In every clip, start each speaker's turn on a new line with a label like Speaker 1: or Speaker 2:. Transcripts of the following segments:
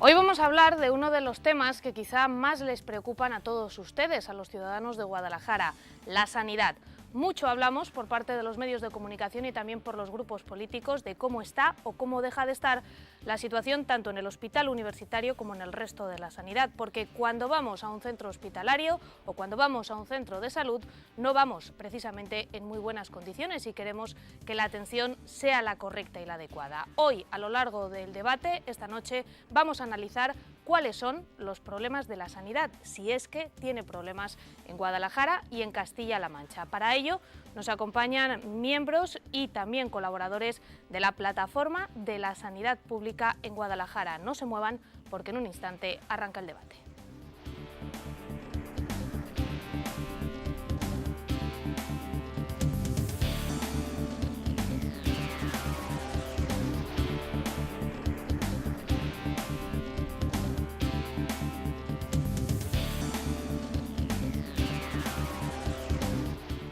Speaker 1: Hoy vamos a hablar de uno de los temas que quizá más les preocupan a todos ustedes, a los ciudadanos de Guadalajara, la sanidad. Mucho hablamos por parte de los medios de comunicación y también por los grupos políticos de cómo está o cómo deja de estar la situación tanto en el hospital universitario como en el resto de la sanidad, porque cuando vamos a un centro hospitalario o cuando vamos a un centro de salud no vamos precisamente en muy buenas condiciones y queremos que la atención sea la correcta y la adecuada. Hoy, a lo largo del debate, esta noche, vamos a analizar cuáles son los problemas de la sanidad, si es que tiene problemas en Guadalajara y en Castilla-La Mancha. Para ello nos acompañan miembros y también colaboradores de la Plataforma de la Sanidad Pública en Guadalajara. No se muevan porque en un instante arranca el debate.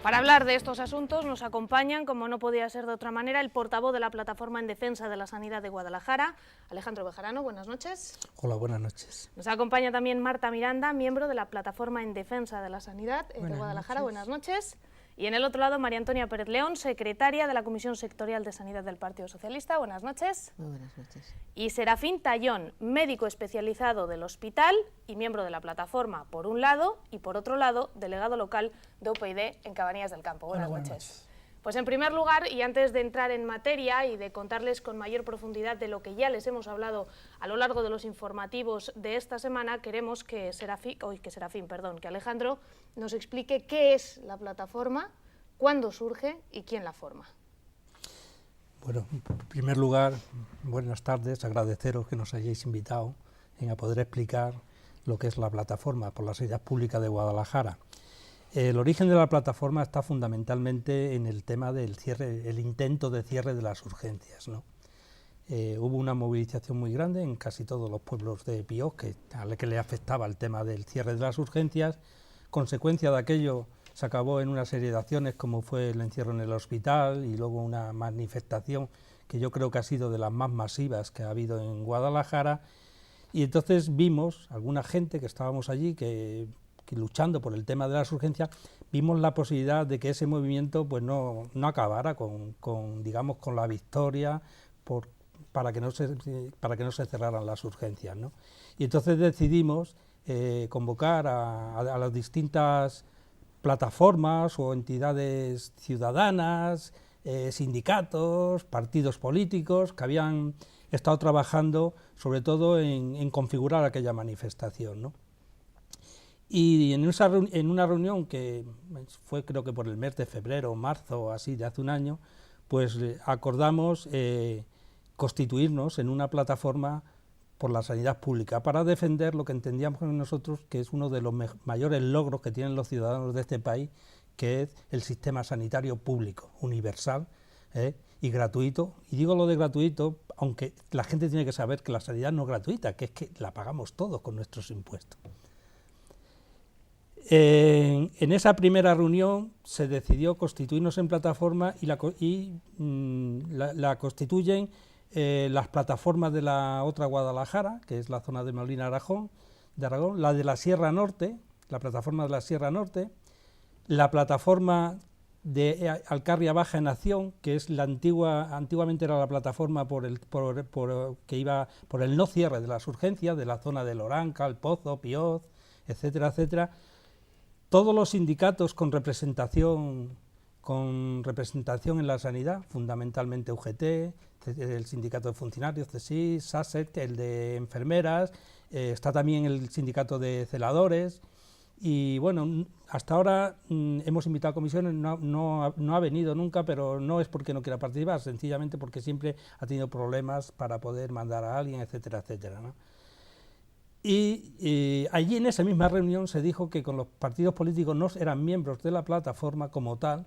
Speaker 1: Para hablar de estos asuntos nos acompañan, como no podía ser de otra manera, el portavoz de la Plataforma en Defensa de la Sanidad de Guadalajara, Alejandro Bejarano. Buenas noches.
Speaker 2: Hola, buenas noches.
Speaker 1: Nos acompaña también Marta Miranda, miembro de la Plataforma en Defensa de la Sanidad de Guadalajara. Buenas noches. Y en el otro lado, María Antonia Pérez León, secretaria de la Comisión Sectorial de Sanidad del Partido Socialista. Buenas noches.
Speaker 3: Muy buenas noches.
Speaker 1: Y Serafín Tallón, médico especializado del hospital y miembro de la plataforma, por un lado, y por otro lado, delegado local de UPyD en Cabanillas del Campo. Buenas noches. Pues en primer lugar, y antes de entrar en materia y de contarles con mayor profundidad de lo que ya les hemos hablado a lo largo de los informativos de esta semana, queremos que Alejandro nos explique qué es la plataforma, cuándo surge y quién la forma.
Speaker 2: Bueno, en primer lugar, buenas tardes, agradeceros que nos hayáis invitado a poder explicar lo que es la Plataforma por la Sanidad Pública de Guadalajara. El origen de la plataforma está fundamentalmente en el tema del cierre, el intento de cierre de las urgencias, ¿no? Hubo una movilización muy grande en casi todos los pueblos de Piós a la que le afectaba el tema del cierre de las urgencias. Consecuencia de aquello se acabó en una serie de acciones como fue el encierro en el hospital y luego una manifestación que yo creo que ha sido de las más masivas que ha habido en Guadalajara. Y entonces vimos alguna gente que estábamos allí que luchando por el tema de las urgencias, vimos la posibilidad de que ese movimiento pues no acabara con la victoria para que no se cerraran las urgencias, ¿no? Y entonces decidimos convocar a las distintas plataformas o entidades ciudadanas, sindicatos, partidos políticos que habían estado trabajando sobre todo en configurar aquella manifestación, ¿no? Y en una reunión que fue creo que por el mes de febrero o marzo así de hace un año, pues acordamos constituirnos en una plataforma por la sanidad pública para defender lo que entendíamos nosotros que es uno de los mayores logros que tienen los ciudadanos de este país, que es el sistema sanitario público, universal y gratuito. Y digo lo de gratuito, aunque la gente tiene que saber que la sanidad no es gratuita, que es que la pagamos todos con nuestros impuestos. En esa primera reunión se decidió constituirnos en plataforma y la constituyen las plataformas de la otra Guadalajara, que es la zona de Molina Aragón, la de la Sierra Norte, la plataforma de la Sierra Norte, la plataforma de Alcarria Baja en Acción, que es antiguamente era la plataforma que iba por el no cierre de las urgencias de la zona de Loranca, El Pozo, Piós, etcétera, etcétera. Todos los sindicatos con representación en la sanidad, fundamentalmente UGT, el sindicato de funcionarios, CSIS, SASET, el de enfermeras, está también el sindicato de celadores, y bueno, hasta ahora hemos invitado a comisiones, no ha venido nunca, pero no es porque no quiera participar, sencillamente porque siempre ha tenido problemas para poder mandar a alguien, etcétera, etcétera, ¿no? Y allí en esa misma reunión se dijo que con los partidos políticos no eran miembros de la plataforma como tal,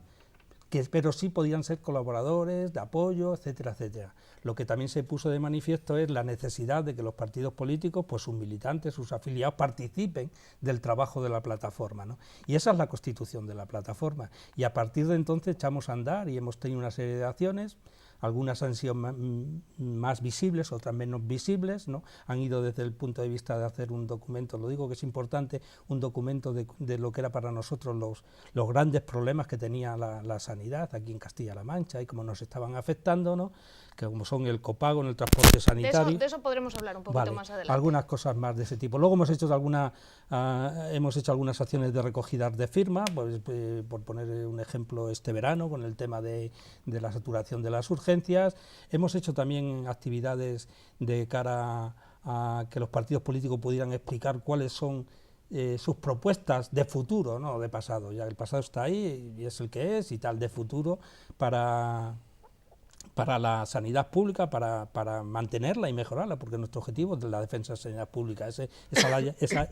Speaker 2: pero sí podían ser colaboradores, de apoyo, etcétera, etcétera. Lo que también se puso de manifiesto es la necesidad de que los partidos políticos, pues sus militantes, sus afiliados, participen del trabajo de la plataforma, ¿no? Y esa es la constitución de la plataforma. Y a partir de entonces echamos a andar y hemos tenido una serie de acciones. algunas han sido más visibles, otras menos visibles, ¿no? Han ido desde el punto de vista de hacer un documento, lo digo que es importante, un documento de lo que era para nosotros los grandes problemas que tenía la sanidad aquí en Castilla-La Mancha y cómo nos estaban afectando, ¿no? Que como son el copago en el transporte sanitario.
Speaker 1: De eso podremos hablar un poquito más adelante.
Speaker 2: Algunas cosas más de ese tipo. Luego hemos hecho algunas acciones de recogida de firmas, pues, por poner un ejemplo, este verano con el tema de la saturación de las urgencias. Hemos hecho también actividades de cara a que los partidos políticos pudieran explicar cuáles son sus propuestas de futuro, no de pasado. Ya el pasado está ahí y es el que es y tal, de futuro para la sanidad pública, para mantenerla y mejorarla, porque nuestro objetivo es la defensa de la sanidad pública, esa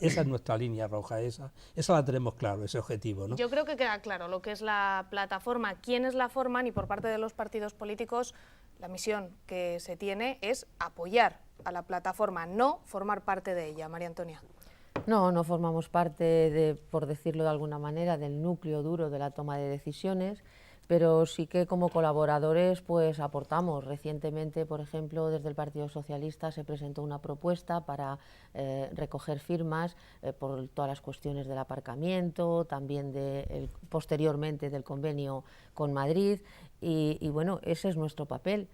Speaker 2: es nuestra línea roja, esa la tenemos claro, ese objetivo, ¿no?
Speaker 1: Yo creo que queda claro lo que es la plataforma, quiénes la forman y por parte de los partidos políticos la misión que se tiene es apoyar a la plataforma, no formar parte de ella. María Antonia.
Speaker 3: No formamos parte por decirlo de alguna manera, del núcleo duro de la toma de decisiones, pero sí que como colaboradores pues aportamos. Recientemente, por ejemplo, desde el Partido Socialista se presentó una propuesta para recoger firmas por todas las cuestiones del aparcamiento, también posteriormente del convenio con Madrid y bueno, ese es nuestro papel.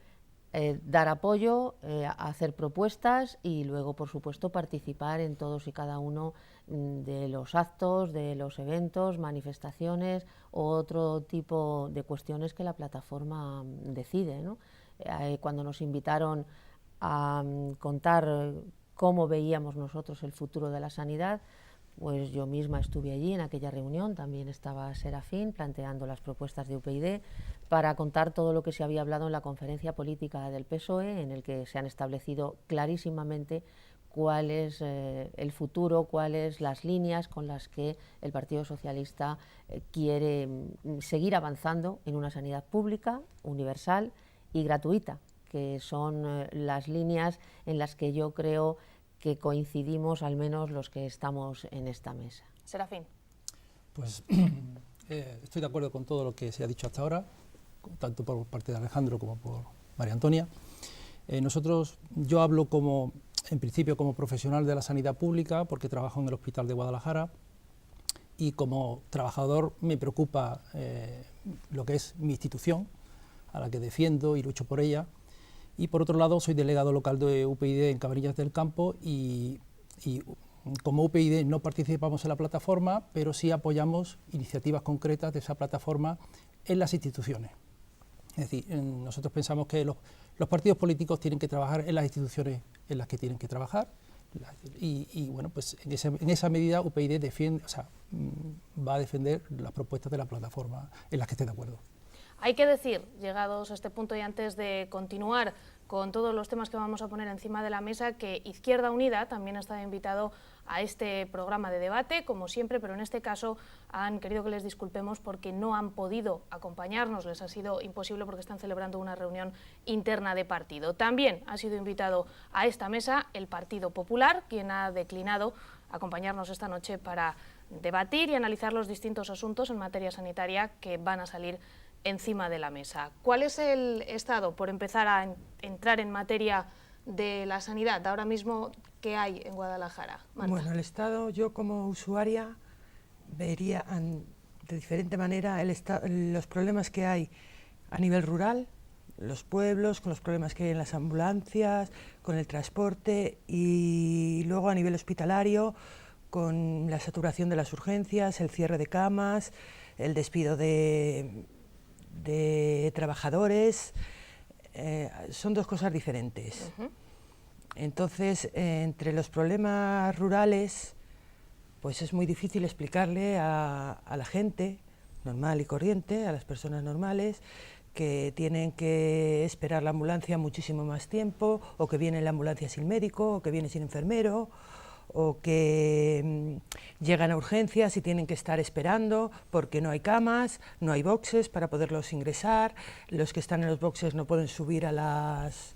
Speaker 3: Dar apoyo, hacer propuestas y luego, por supuesto, participar en todos y cada uno de los actos, de los eventos, manifestaciones o otro tipo de cuestiones que la plataforma decide, ¿no? Cuando nos invitaron a contar cómo veíamos nosotros el futuro de la sanidad, pues yo misma estuve allí en aquella reunión, también estaba Serafín planteando las propuestas de UPyD para contar todo lo que se había hablado en la conferencia política del PSOE, en el que se han establecido clarísimamente cuál es el futuro, cuáles las líneas con las que el Partido Socialista quiere seguir avanzando en una sanidad pública, universal y gratuita, que son las líneas en las que yo creo que coincidimos al menos los que estamos en esta mesa.
Speaker 1: Serafín.
Speaker 4: Pues estoy de acuerdo con todo lo que se ha dicho hasta ahora, tanto por parte de Alejandro como por María Antonia. Yo hablo en principio como profesional de la sanidad pública porque trabajo en el Hospital de Guadalajara y como trabajador me preocupa lo que es mi institución, a la que defiendo y lucho por ella. Y por otro lado soy delegado local de UPyD en Cabrillas del Campo y como UPyD no participamos en la plataforma, pero sí apoyamos iniciativas concretas de esa plataforma en las instituciones. Es decir, nosotros pensamos que los partidos políticos tienen que trabajar en las instituciones en las que tienen que trabajar y bueno, pues en esa medida UPyD va a defender las propuestas de la plataforma en las que esté de acuerdo.
Speaker 1: Hay que decir, llegados a este punto y antes de continuar con todos los temas que vamos a poner encima de la mesa, que Izquierda Unida también ha estado invitado a este programa de debate, como siempre, pero en este caso han querido que les disculpemos porque no han podido acompañarnos, les ha sido imposible porque están celebrando una reunión interna de partido. También ha sido invitado a esta mesa el Partido Popular, quien ha declinado acompañarnos esta noche para debatir y analizar los distintos asuntos en materia sanitaria que van a salir encima de la mesa. ¿Cuál es el estado, por empezar a entrar en materia de la sanidad, ahora mismo que hay en Guadalajara? Marta.
Speaker 5: Bueno, el estado, yo como usuaria vería de diferente manera los problemas que hay a nivel rural, los pueblos, con los problemas que hay en las ambulancias, con el transporte y luego a nivel hospitalario, con la saturación de las urgencias, el cierre de camas, el despido de trabajadores, son dos cosas diferentes. Entonces, entre los problemas rurales, pues es muy difícil explicarle a la gente normal y corriente, a las personas normales, que tienen que esperar la ambulancia muchísimo más tiempo, o que viene la ambulancia sin médico, o que viene sin enfermero, o que llegan a urgencias y tienen que estar esperando porque no hay camas, no hay boxes para poderlos ingresar, los que están en los boxes no pueden subir a las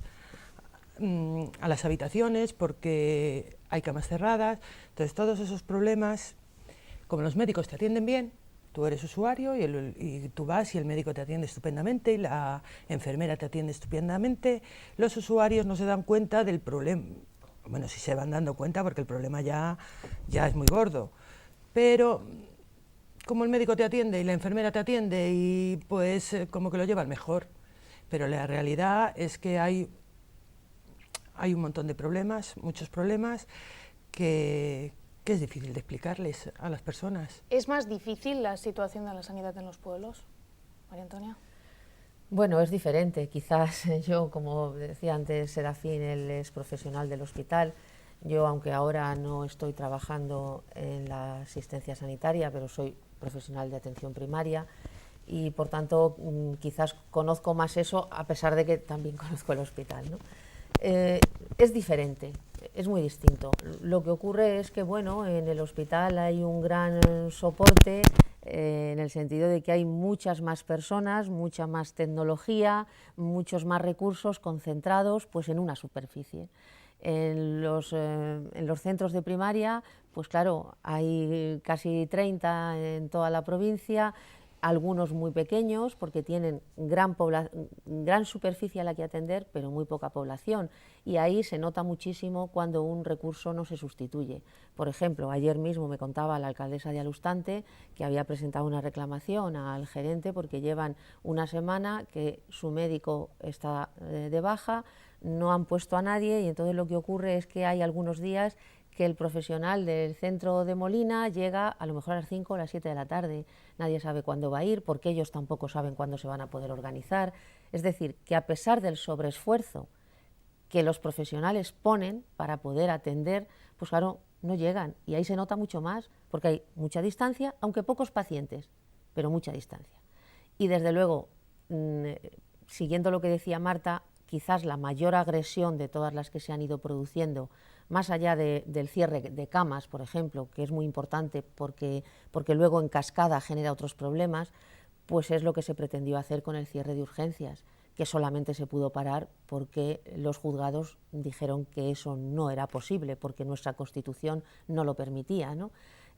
Speaker 5: habitaciones porque hay camas cerradas. Entonces todos esos problemas, como los médicos te atienden bien, Tú eres usuario y tú vas y el médico te atiende estupendamente y la enfermera te atiende estupendamente. Los usuarios no se dan cuenta del problema. Bueno, sí se van dando cuenta porque el problema ya es muy gordo. Pero como el médico te atiende y la enfermera te atiende y pues como que lo llevan mejor. Pero la realidad es que hay un montón de problemas, muchos problemas, que es difícil de explicarles a las personas.
Speaker 1: ¿Es más difícil la situación de la sanidad en los pueblos, María Antonia?
Speaker 3: Bueno, es diferente. Quizás yo, como decía antes Serafín, él es profesional del hospital. Yo, aunque ahora no estoy trabajando en la asistencia sanitaria, pero soy profesional de atención primaria y, por tanto, quizás conozco más eso, a pesar de que también conozco el hospital, ¿no? Es diferente, es muy distinto. Lo que ocurre es que, bueno, en el hospital hay un gran soporte en el sentido de que hay muchas más personas, mucha más tecnología, muchos más recursos concentrados pues en una superficie. En los centros de primaria, pues claro, hay casi 30 en toda la provincia, algunos muy pequeños porque tienen gran superficie a la que atender, pero muy poca población. Y ahí se nota muchísimo cuando un recurso no se sustituye. Por ejemplo, ayer mismo me contaba la alcaldesa de Alustante que había presentado una reclamación al gerente porque llevan una semana que su médico está de baja, no han puesto a nadie y entonces lo que ocurre es que hay algunos días que el profesional del centro de Molina llega a lo mejor a las 5 o las 7 de la tarde. Nadie sabe cuándo va a ir, porque ellos tampoco saben cuándo se van a poder organizar. Es decir, que a pesar del sobreesfuerzo que los profesionales ponen para poder atender, pues claro, no llegan. Y ahí se nota mucho más, porque hay mucha distancia, aunque pocos pacientes, pero mucha distancia. Y desde luego, siguiendo lo que decía Marta, quizás la mayor agresión de todas las que se han ido produciendo, más allá del cierre de camas, por ejemplo, que es muy importante porque luego en cascada genera otros problemas, pues es lo que se pretendió hacer con el cierre de urgencias, que solamente se pudo parar porque los juzgados dijeron que eso no era posible, porque nuestra Constitución no lo permitía, ¿no?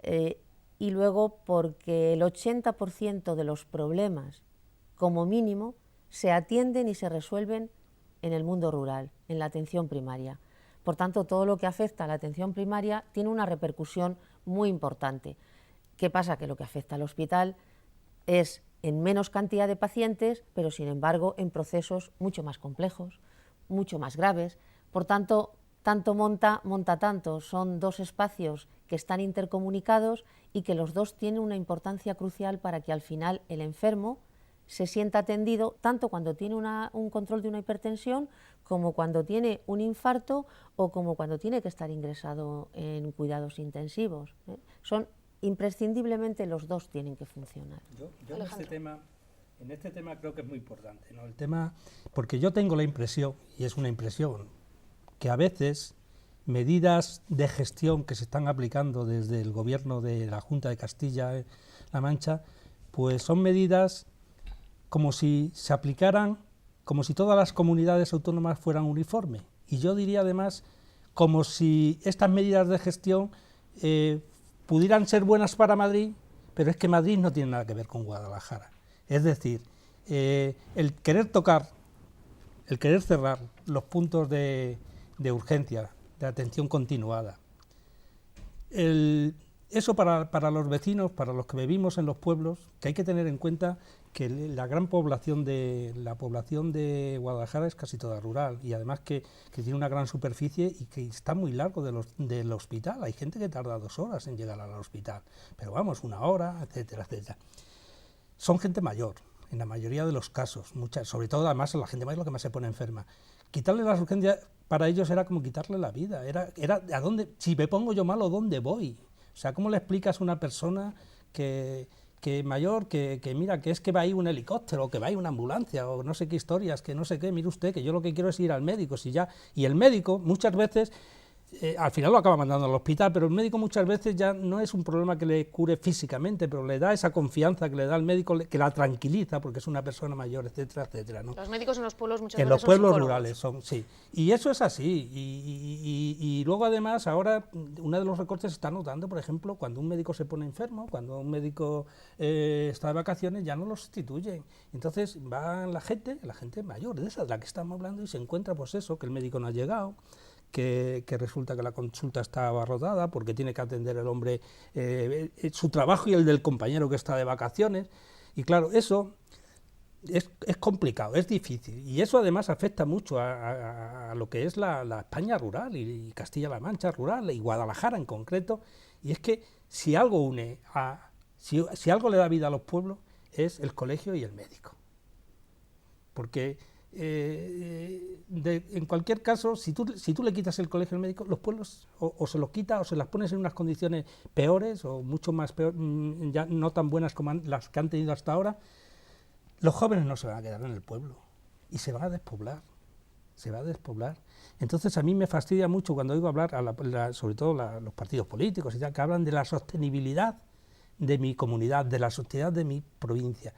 Speaker 3: Y luego porque el 80% de los problemas, como mínimo, se atienden y se resuelven en el mundo rural, en la atención primaria. Por tanto, todo lo que afecta a la atención primaria tiene una repercusión muy importante. ¿Qué pasa? Que lo que afecta al hospital es en menos cantidad de pacientes, pero sin embargo en procesos mucho más complejos, mucho más graves. Por tanto, tanto monta tanto. Son dos espacios que están intercomunicados y que los dos tienen una importancia crucial para que al final el enfermo se sienta atendido tanto cuando tiene un control de una hipertensión como cuando tiene un infarto o como cuando tiene que estar ingresado en cuidados intensivos. Son imprescindiblemente los dos tienen que funcionar.
Speaker 2: Yo en este tema creo que es muy importante, ¿no? El tema, porque yo tengo la impresión, y es una impresión, que a veces medidas de gestión que se están aplicando desde el gobierno de la Junta de Castilla-La Mancha, pues son medidas como si se aplicaran, como si todas las comunidades autónomas fueran uniformes. Y yo diría además, como si estas medidas de gestión pudieran ser buenas para Madrid, pero es que Madrid no tiene nada que ver con Guadalajara. Es decir, el querer cerrar los puntos de urgencia, de atención continuada, eso para los vecinos, para los que vivimos en los pueblos, que hay que tener en cuenta que la gran población de Guadalajara es casi toda rural y además que tiene una gran superficie y que está muy largo del hospital. Hay gente que tarda 2 horas en llegar al hospital, pero vamos, 1 hora, etcétera, etcétera. Son gente mayor, en la mayoría de los casos, sobre todo además la gente mayor lo que más se pone enferma. Quitarle las urgencias para ellos era como quitarle la vida, era ¿a dónde? Si me pongo yo malo, ¿dónde voy? O sea, ¿cómo le explicas a una persona que mayor, que mira, que es que va ahí un helicóptero, o que va ahí una ambulancia, o no sé qué historias, que no sé qué, mire usted, que yo lo que quiero es ir al médico, y el médico muchas veces al final lo acaba mandando al hospital, pero el médico muchas veces ya no es un problema que le cure físicamente, pero le da esa confianza que le da al médico, que la tranquiliza, porque es una persona mayor, etcétera, etcétera, ¿no?
Speaker 1: Los médicos en los pueblos muchas
Speaker 2: En
Speaker 1: veces
Speaker 2: los pueblos
Speaker 1: son
Speaker 2: rurales son, sí. Y eso es así. Y luego además ahora uno de los recortes se está notando, por ejemplo, cuando un médico se pone enfermo, cuando un médico está de vacaciones, ya no lo sustituyen. Entonces va la gente mayor, de esa de la que estamos hablando, y se encuentra pues eso, que el médico no ha llegado, que resulta que la consulta está abarrotada porque tiene que atender el hombre su trabajo y el del compañero que está de vacaciones. Y claro, eso es complicado, es difícil. Y eso además afecta mucho a lo que es la España rural y Castilla-La Mancha rural y Guadalajara en concreto. Y es que si algo une, si algo le da vida a los pueblos es el colegio y el médico. Porque en cualquier caso, si tú le quitas el colegio al médico, los pueblos o se los quita o se las pones en unas condiciones peores o mucho más peor, ya no tan buenas como las que han tenido hasta ahora, los jóvenes no se van a quedar en el pueblo y se van a despoblar. Entonces a mí me fastidia mucho cuando oigo hablar, sobre todo los partidos políticos y tal, que hablan de la sostenibilidad de mi comunidad, de la sociedad de mi provincia.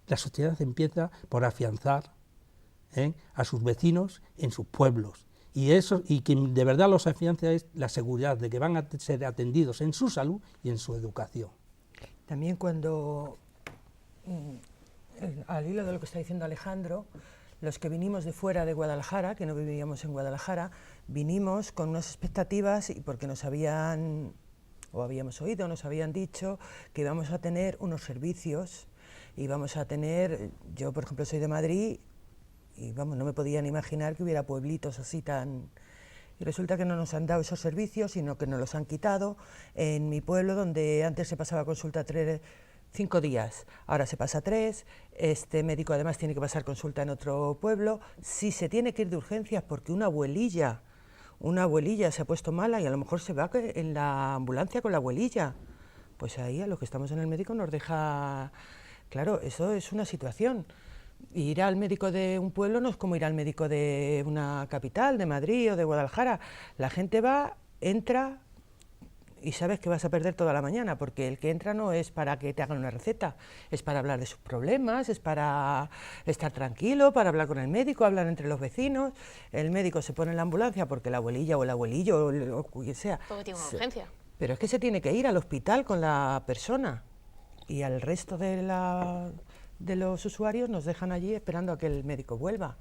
Speaker 2: La sociedad empieza por afianzar a sus vecinos en sus pueblos. Y quien de verdad los afianza es la seguridad de que van a ser atendidos en su salud y en su educación.
Speaker 5: También cuando, al hilo de lo que está diciendo Alejandro, los que vinimos de fuera de Guadalajara, que no vivíamos en Guadalajara, vinimos con unas expectativas y porque nos habían, o habíamos oído, nos habían dicho que íbamos a tener unos servicios, íbamos a tener, yo por ejemplo soy de Madrid, y vamos, no me podían imaginar que hubiera pueblitos así tan... Y resulta que no nos han dado esos servicios, sino que nos los han quitado. En mi pueblo, donde antes se pasaba consulta 5 días, ahora se pasa 3, este médico además tiene que pasar consulta en otro pueblo. Si se tiene que ir de urgencias porque una abuelilla se ha puesto mala y a lo mejor se va en la ambulancia con la abuelilla, pues ahí a los que estamos en el médico nos deja... Claro, eso es una situación. Ir al médico de un pueblo no es como ir al médico de una capital, de Madrid o de Guadalajara. La gente va, entra y sabes que vas a perder toda la mañana, porque el que entra no es para que te hagan una receta, es para hablar de sus problemas, es para estar tranquilo, para hablar con el médico, hablar entre los vecinos. El médico se pone en la ambulancia porque la abuelilla o el abuelillo o quien sea.
Speaker 1: Todo tiene una urgencia.
Speaker 5: Pero es que se tiene que ir al hospital con la persona y al resto de los usuarios nos dejan allí esperando a que el médico vuelva.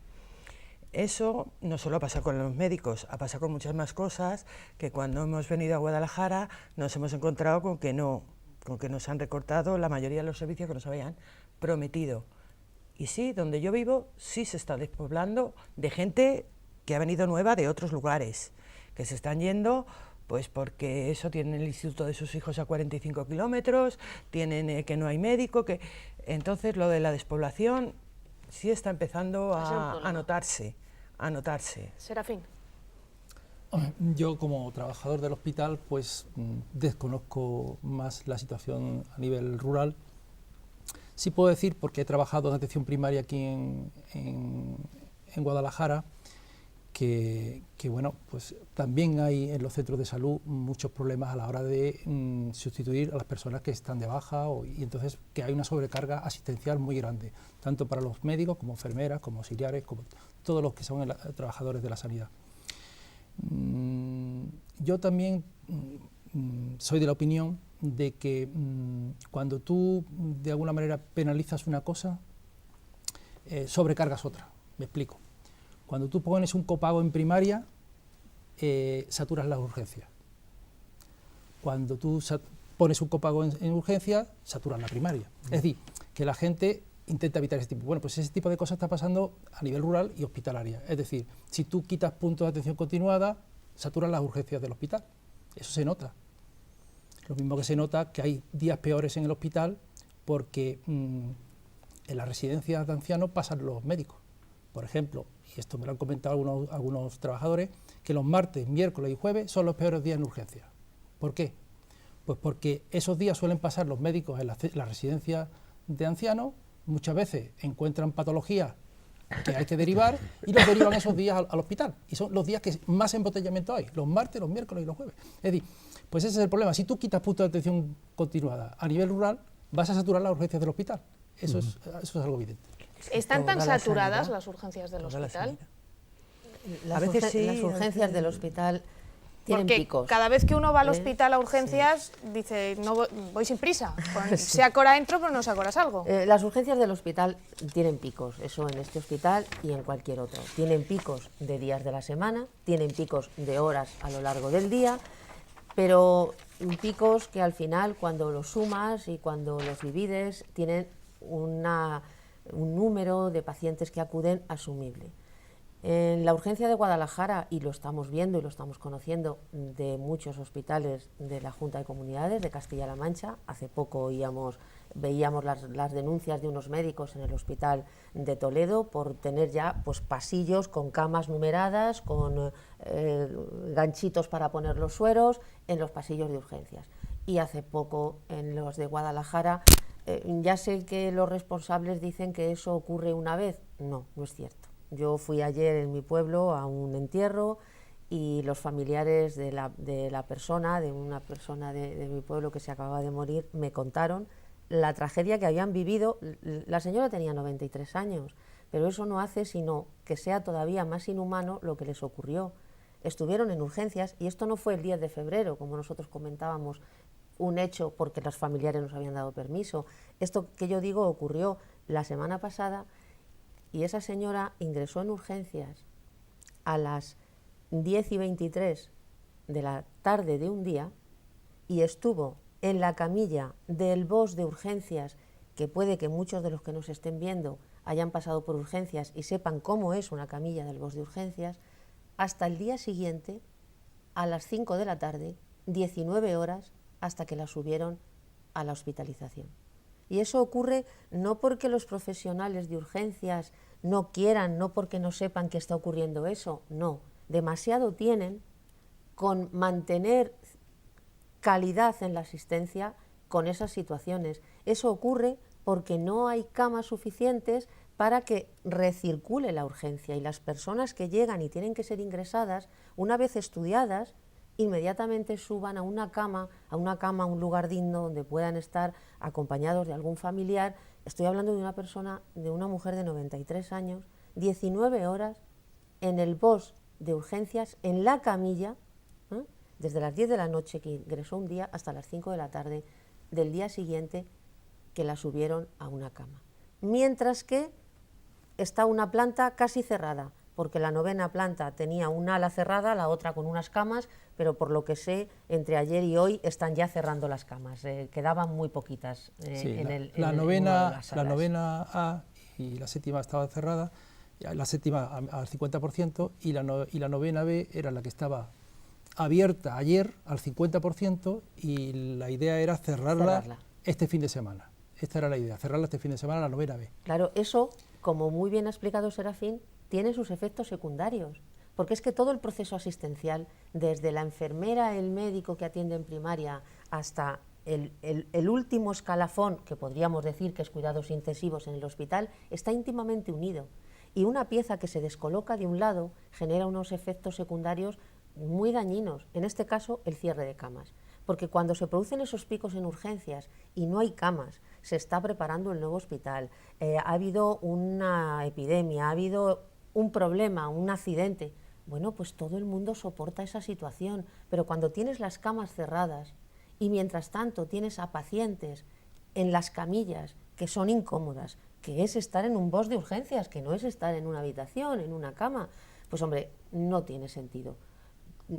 Speaker 5: Eso no solo pasa con los médicos, ha pasado con muchas más cosas, que cuando hemos venido a Guadalajara nos hemos encontrado con que nos han recortado la mayoría de los servicios que nos habían prometido. Y sí, donde yo vivo, sí se está despoblando de gente que ha venido nueva de otros lugares, que se están yendo pues porque eso, tienen el instituto de sus hijos a 45 kilómetros, tienen que no hay médico, que... Entonces lo de la despoblación sí está empezando a notarse.
Speaker 1: Serafín.
Speaker 4: Yo como trabajador del hospital pues desconozco más la situación a nivel rural. Sí puedo decir, porque he trabajado en atención primaria aquí en Guadalajara, que bueno, pues también hay en los centros de salud muchos problemas a la hora de sustituir a las personas que están de baja y entonces que hay una sobrecarga asistencial muy grande, tanto para los médicos como enfermeras, como auxiliares, como todos los que son trabajadores de la sanidad. Yo también soy de la opinión de que cuando tú de alguna manera penalizas una cosa, sobrecargas otra. Me explico. Cuando tú pones un copago en primaria, saturas las urgencias. Cuando tú pones un copago en urgencias, saturas la primaria. Es decir, que la gente intenta evitar ese tipo. Bueno, pues ese tipo de cosas está pasando a nivel rural y hospitalaria. Es decir, si tú quitas puntos de atención continuada, saturas las urgencias del hospital. Eso se nota. Lo mismo que se nota que hay días peores en el hospital porque en las residencias de ancianos pasan los médicos. Por ejemplo, y esto me lo han comentado algunos trabajadores, que los martes, miércoles y jueves son los peores días en urgencias. ¿Por qué? Pues porque esos días suelen pasar los médicos en las residencias de ancianos, muchas veces encuentran patologías que hay que derivar, y los derivan esos días al hospital. Y son los días que más embotellamiento hay, los martes, los miércoles y los jueves. Es decir, pues ese es el problema. Si tú quitas puntos de atención continuada a nivel rural, vas a saturar las urgencias del hospital. Eso es algo evidente.
Speaker 1: ¿Están tan saturadas las urgencias del hospital?
Speaker 5: A veces sí,
Speaker 3: las urgencias del hospital tienen
Speaker 1: Porque
Speaker 3: picos.
Speaker 1: cada vez que uno va al hospital a urgencias, dice, no voy sin prisa. Sea cora entro, pero no sea cora salgo.
Speaker 3: Las urgencias del hospital tienen picos, eso en este hospital y en cualquier otro. Tienen picos de días de la semana, tienen picos de horas a lo largo del día, pero picos que al final, cuando los sumas y cuando los divides, tienen un número de pacientes que acuden asumible. En la urgencia de Guadalajara, y lo estamos viendo y lo estamos conociendo de muchos hospitales de la Junta de Comunidades de Castilla-La Mancha, hace poco veíamos las denuncias de unos médicos en el hospital de Toledo por tener ya pues, pasillos con camas numeradas, con ganchitos para poner los sueros en los pasillos de urgencias. Y hace poco en los de Guadalajara, ya sé que los responsables dicen que eso ocurre una vez. No, no es cierto. Yo fui ayer en mi pueblo a un entierro y los familiares de una persona de mi pueblo que se acababa de morir me contaron la tragedia que habían vivido. La señora tenía 93 años, pero eso no hace sino que sea todavía más inhumano lo que les ocurrió. Estuvieron en urgencias y esto no fue el 10 de febrero, como nosotros comentábamos, un hecho porque los familiares nos habían dado permiso. Esto que yo digo ocurrió la semana pasada. Y esa señora ingresó en urgencias a las 10:23 de la tarde de un día y estuvo en la camilla del BOS de urgencias, que puede que muchos de los que nos estén viendo hayan pasado por urgencias y sepan cómo es una camilla del BOS de urgencias, hasta el día siguiente, a las 5 de la tarde, 19 horas, hasta que la subieron a la hospitalización. Y eso ocurre no porque los profesionales de urgencias no quieran, no porque no sepan que está ocurriendo eso, no. Demasiado tienen con mantener calidad en la asistencia con esas situaciones. Eso ocurre porque no hay camas suficientes para que recircule la urgencia y las personas que llegan y tienen que ser ingresadas, una vez estudiadas, inmediatamente suban a una cama, a un lugar digno donde puedan estar acompañados de algún familiar. Estoy hablando de una persona, de una mujer de 93 años, 19 horas en el BOS de urgencias, en la camilla, desde las 10 de la noche que ingresó un día hasta las 5 de la tarde del día siguiente que la subieron a una cama. Mientras que está una planta casi cerrada, porque la 9ª planta tenía un ala cerrada, la otra con unas camas, pero por lo que sé, entre ayer y hoy están ya cerrando las camas. Quedaban muy poquitas
Speaker 4: la 9ª A y la 7ª estaba cerrada, la 7ª al 50%, y la 9ª B era la que estaba abierta ayer al 50%, y la idea era cerrarla este fin de semana. Esta era la idea, cerrarla este fin de semana, la 9ª B.
Speaker 3: Claro, eso, como muy bien ha explicado Serafín, tiene sus efectos secundarios, porque es que todo el proceso asistencial, desde la enfermera, el médico que atiende en primaria, hasta el último escalafón, que podríamos decir que es cuidados intensivos en el hospital, está íntimamente unido. Y una pieza que se descoloca de un lado genera unos efectos secundarios muy dañinos, en este caso el cierre de camas. Porque cuando se producen esos picos en urgencias y no hay camas, se está preparando el nuevo hospital, ha habido una epidemia, ha habido un problema, un accidente, bueno, pues todo el mundo soporta esa situación, pero cuando tienes las camas cerradas y mientras tanto tienes a pacientes en las camillas que son incómodas, que es estar en un BOS de urgencias, que no es estar en una habitación, en una cama, pues hombre, no tiene sentido.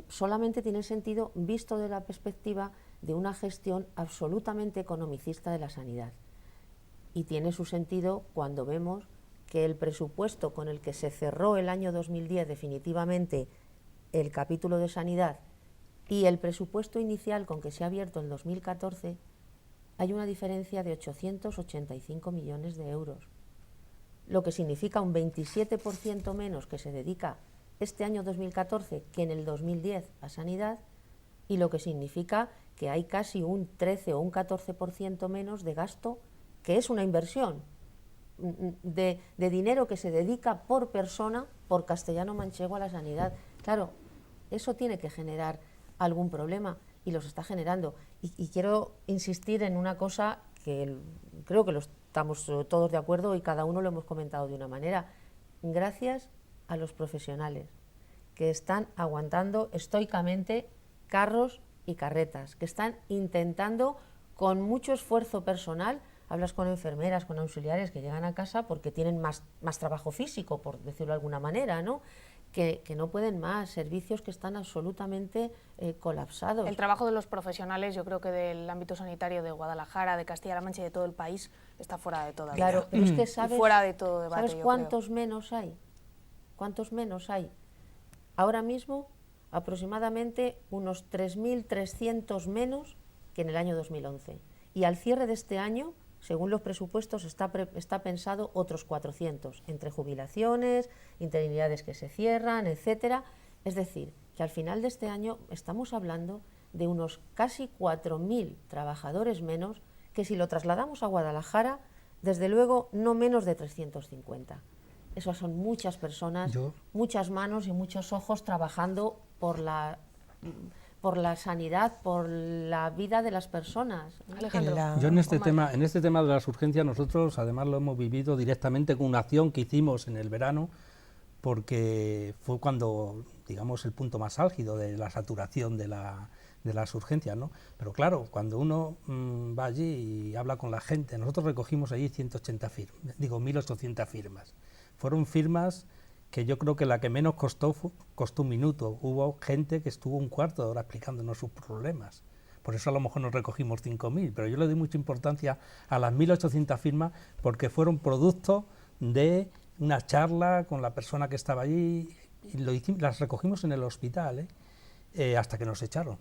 Speaker 3: Solamente tiene sentido visto de la perspectiva de una gestión absolutamente economicista de la sanidad. Y tiene su sentido cuando vemos que el presupuesto con el que se cerró el año 2010 definitivamente el capítulo de sanidad y el presupuesto inicial con que se ha abierto en 2014, hay una diferencia de 885 millones de euros, lo que significa un 27% menos que se dedica este año 2014 que en el 2010 a sanidad, y lo que significa que hay casi un 13 o un 14% menos de gasto, que es una inversión de dinero que se dedica por persona, por castellano-manchego, a la sanidad. Claro, eso tiene que generar algún problema y los está generando. Y quiero insistir en una cosa que creo que lo estamos todos de acuerdo y cada uno lo hemos comentado de una manera. Gracias a los profesionales que están aguantando estoicamente carros y carretas, que están intentando con mucho esfuerzo personal. Hablas con enfermeras, con auxiliares que llegan a casa porque tienen más trabajo físico, por decirlo de alguna manera, ¿no? Que no pueden más, servicios que están absolutamente colapsados.
Speaker 1: El trabajo de los profesionales, yo creo que del ámbito sanitario de Guadalajara, de Castilla-La Mancha y de todo el país, está fuera de toda duda.
Speaker 3: Claro, pero es que sabes,
Speaker 1: fuera de todo debate,
Speaker 3: ¿sabes cuántos menos hay? ¿Cuántos menos hay? Ahora mismo, aproximadamente unos 3.300 menos que en el año 2011. Y al cierre de este año, según los presupuestos, está pensado otros 400, entre jubilaciones, interinidades que se cierran, etcétera. Es decir, que al final de este año estamos hablando de unos casi 4.000 trabajadores menos, que si lo trasladamos a Guadalajara, desde luego no menos de 350. Esas son muchas personas, muchas manos y muchos ojos trabajando por la sanidad, por la vida de las personas.
Speaker 1: Alejandro.
Speaker 2: Yo en este tema de las urgencias, nosotros además lo hemos vivido directamente con una acción que hicimos en el verano, porque fue cuando, digamos, el punto más álgido de la saturación de las urgencias, ¿no? Pero claro, cuando uno va allí y habla con la gente, nosotros recogimos allí 1.800 firmas. Fueron firmas que yo creo que la que menos costó un minuto. Hubo gente que estuvo un cuarto de hora explicándonos sus problemas. Por eso a lo mejor nos recogimos 5.000, pero yo le doy mucha importancia a las 1.800 firmas porque fueron producto de una charla con la persona que estaba allí y las recogimos en el hospital, hasta que nos echaron.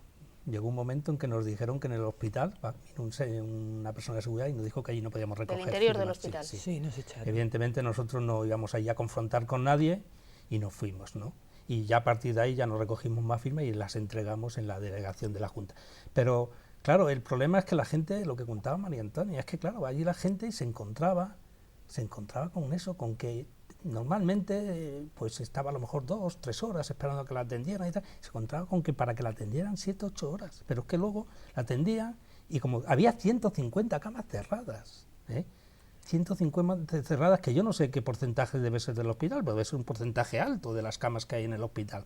Speaker 2: Llegó un momento en que nos dijeron que en el hospital vino una persona de seguridad y nos dijo que allí no podíamos recoger.
Speaker 1: ¿Del interior
Speaker 2: firmas.
Speaker 1: del hospital?
Speaker 5: Sí, nos echaron.
Speaker 2: Evidentemente nosotros no íbamos allí a confrontar con nadie y nos fuimos, ¿no? Y ya a partir de ahí ya no recogimos más firmas y las entregamos en la delegación de la Junta. Pero claro, el problema es que la gente, lo que contaba María Antonia, es que claro, allí la gente se encontraba con eso, con que normalmente pues estaba a lo mejor 2 o 3 horas esperando a que la atendieran y tal, se encontraba con que para que la atendieran 7 o 8 horas, pero es que luego la atendían y como había 150 camas cerradas, 150 cerradas, que yo no sé qué porcentaje debe ser del hospital, pero debe ser un porcentaje alto de las camas que hay en el hospital,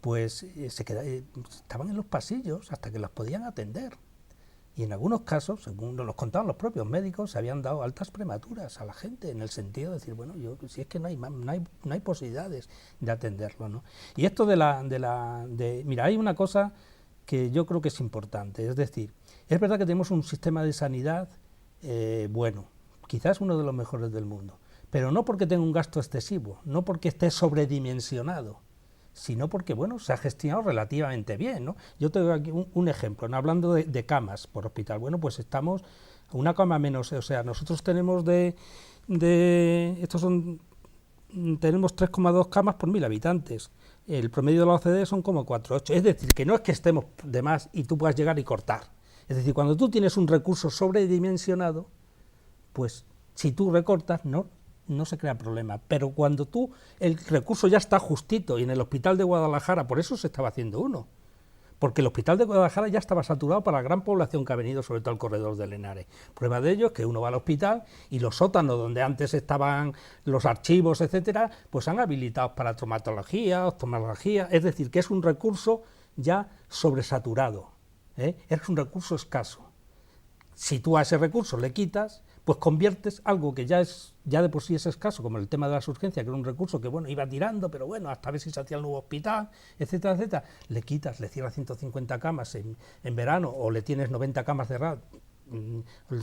Speaker 2: pues estaban en los pasillos hasta que las podían atender. Y en algunos casos, según nos contaban los propios médicos, se habían dado altas prematuras a la gente, en el sentido de decir, bueno, si es que no hay posibilidades de atenderlo, ¿no? Y esto mira, hay una cosa que yo creo que es importante, es decir, es verdad que tenemos un sistema de sanidad bueno, quizás uno de los mejores del mundo, pero no porque tenga un gasto excesivo, no porque esté sobredimensionado, sino porque, bueno, se ha gestionado relativamente bien, ¿no? Yo tengo aquí un ejemplo, ¿no? Hablando de camas por hospital. Bueno, pues estamos a una cama menos, o sea, nosotros tenemos tenemos 3,2 camas por 1.000 habitantes. El promedio de la OCDE son como 4,8. Es decir, que no es que estemos de más y tú puedas llegar y cortar. Es decir, cuando tú tienes un recurso sobredimensionado, pues si tú recortas, no se crea problema, pero cuando el recurso ya está justito, y en el hospital de Guadalajara, por eso se estaba haciendo uno, porque el hospital de Guadalajara ya estaba saturado para la gran población que ha venido, sobre todo al corredor del Henares. Prueba de ello es que uno va al hospital y los sótanos donde antes estaban los archivos, etcétera, pues han habilitado para traumatología, oftalmología, es decir, que es un recurso ya sobresaturado, es un recurso escaso. Si tú a ese recurso le quitas, pues conviertes algo que ya de por sí es escaso, como el tema de las urgencias, que era un recurso que, bueno, iba tirando, pero bueno, hasta ver si se hacía el nuevo hospital, etcétera, etcétera, le cierras 150 camas en verano, o le tienes 90 camas cerradas,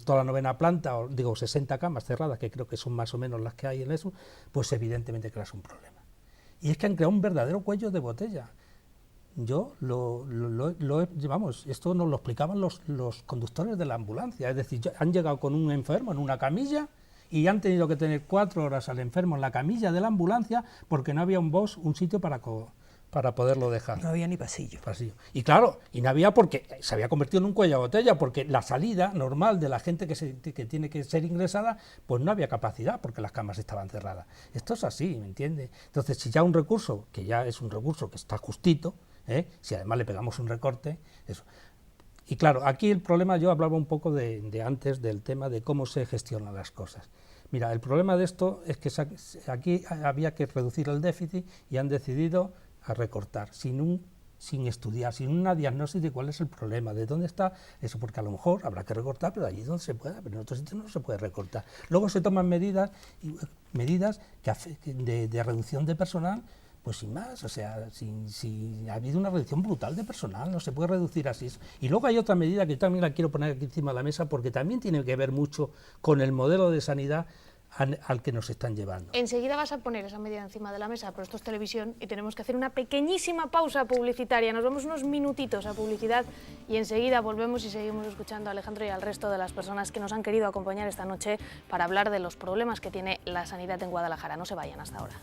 Speaker 2: toda la 9ª planta, o digo 60 camas cerradas, que creo que son más o menos las que hay en eso, pues evidentemente creas un problema. Y es que han creado un verdadero cuello de botella. Yo esto nos lo explicaban los conductores de la ambulancia, es decir, han llegado con un enfermo en una camilla y han tenido que tener 4 horas al enfermo en la camilla de la ambulancia porque no había un sitio para para poderlo dejar.
Speaker 5: No había ni pasillo.
Speaker 2: Y claro, y no había porque se había convertido en un cuello de botella, porque la salida normal de la gente que tiene que ser ingresada, pues no había capacidad, porque las camas estaban cerradas. Esto es así, ¿me entiende? Entonces, si ya un recurso, que ya es un recurso que está justito, si además le pegamos un recorte, eso. Y claro, aquí el problema, yo hablaba un poco de antes del tema de cómo se gestionan las cosas. Mira, el problema de esto es que aquí había que reducir el déficit y han decidido a recortar, sin estudiar, sin una diagnosis de cuál es el problema, de dónde está eso, porque a lo mejor habrá que recortar, pero allí donde se pueda, pero en otros sitios no se puede recortar. Luego se toman medidas de reducción de personal, pues sin más, o sea, ha habido una reducción brutal de personal, no se puede reducir así. Y luego hay otra medida que también la quiero poner aquí encima de la mesa, porque también tiene que ver mucho con el modelo de sanidad al que nos están llevando.
Speaker 1: Enseguida vas a poner esa medida encima de la mesa, pero esto es televisión y tenemos que hacer una pequeñísima pausa publicitaria. Nos vamos unos minutitos a publicidad y enseguida volvemos y seguimos escuchando a Alejandro y al resto de las personas que nos han querido acompañar esta noche para hablar de los problemas que tiene la sanidad en Guadalajara. No se vayan hasta ahora.